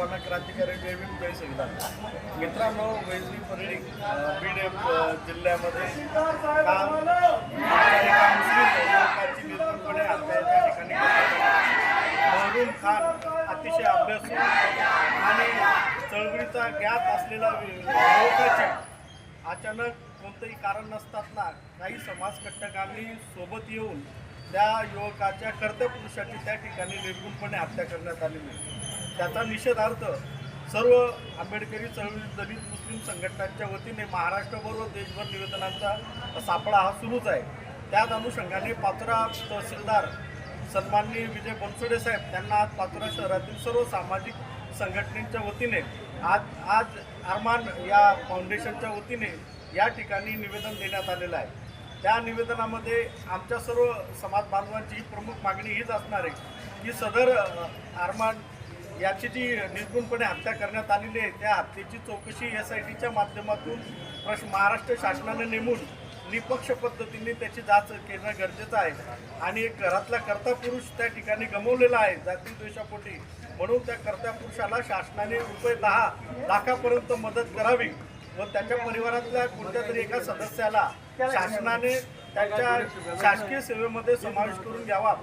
सर्वांना क्रांतिकारी जय भीम जय संविधान. मित्रांनो, वैजली परळी बीड जिल्ह्यामध्ये काल एका मुस्लिम युवकाची निर्भरपणे हत्या त्या ठिकाणी महरून खान अतिशय अभ्यासू आणि चळवळीचा ज्ञात असलेला युवकाची अचानक कोणतंही कारण नसताना काही समाजकंटकांनी सोबत येऊन त्या युवकाच्या कर्तव्यपुरुषाची त्या ठिकाणी निर्गुणपणे हत्या करण्यात आलेली. त्याचा निषेधार्थ सर्व आंबेडकरी चळवळी दलित मुस्लिम संघटनांच्या वतीने महाराष्ट्रभर देशभर निवेदनांचा सापळा हा सुरूच आहे. त्याच अनुषंगाने पाचोरा तहसीलदार सन्माननीय विजय बनसोडे साहेब त्यांना आज पाचोरा शहरातील सर्व सामाजिक संघटनेच्या वतीने आज अरमान या फाउंडेशनच्या वतीने या ठिकाणी निवेदन देण्यात आलेलं आहे. त्या निवेदनामध्ये आमच्या सर्व समाज बांधवांची ही प्रमुख मागणी हीच असणार आहे की सदर अरमान याची जी निर्गुणपणे हत्या करण्यात आलेली आहे त्या हत्येची चौकशी SITच्या माध्यमातून महाराष्ट्र शासनाने नेमून निपक्ष पद्धतीने त्याची जाच करणं गरजेचं आहे. आणि एक घरातला कर्ता पुरुष त्या ठिकाणी गमावलेला आहे जाती द्वेषापोटी, म्हणून त्या कर्ता पुरुषाला शासनाने ₹10 लाखापर्यंत मदत करावी व त्याच्या परिवारातल्या कोणत्या तरी एका सदस्याला शासनाने त्यांच्या शासकीय सेवेमध्ये समावेश करून घ्यावा,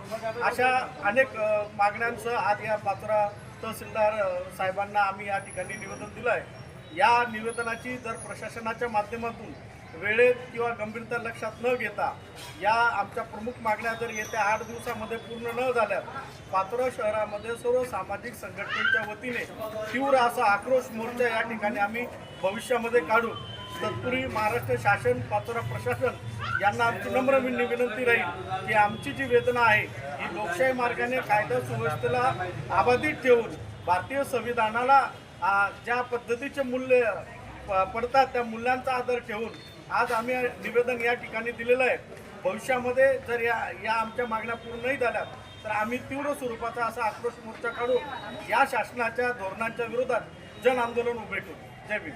अशा अनेक मागण्यांसह आज या पाचोरा तहसीलदार साहेबांना आम्ही या ठिकाणी निवेदन दिलं आहे. या निवेदनाची जर प्रशासनाच्या माध्यमातून वेळेत किंवा गंभीरता लक्षात न घेता या आमच्या प्रमुख मागण्या जर येत्या 8 दिवसामध्ये पूर्ण न झाल्या पाचोरा शहरामध्ये सर्व सामाजिक संघटनेच्या वतीने तीव्र असा आक्रोश मोर्चा या ठिकाणी आम्ही भविष्यामध्ये काढू. तत्पूर्वी महाराष्ट्र शासन पाचोरा प्रशासन यांना आमची नम्र विनंती राहील की आमची जी वेदना आहे ही लोकशाही मार्गाने कायदा सुव्यवस्थेला अबाधित ठेवून भारतीय संविधानाला ज्या पद्धतीचे मूल्य पडतात त्या मूल्यांचा आदर ठेवून आज आम्ही निवेदन या ठिकाणी दिलेलं आहे. भविष्यामध्ये जर या आमच्या मागण्या पूर्ण नाही झाल्या तर आम्ही तीव्र स्वरूपाचा असा आक्रोश मोर्चा काढू. या शासनाच्या धोरणांच्या विरोधात जन आंदोलन उभे करू. जय भीम.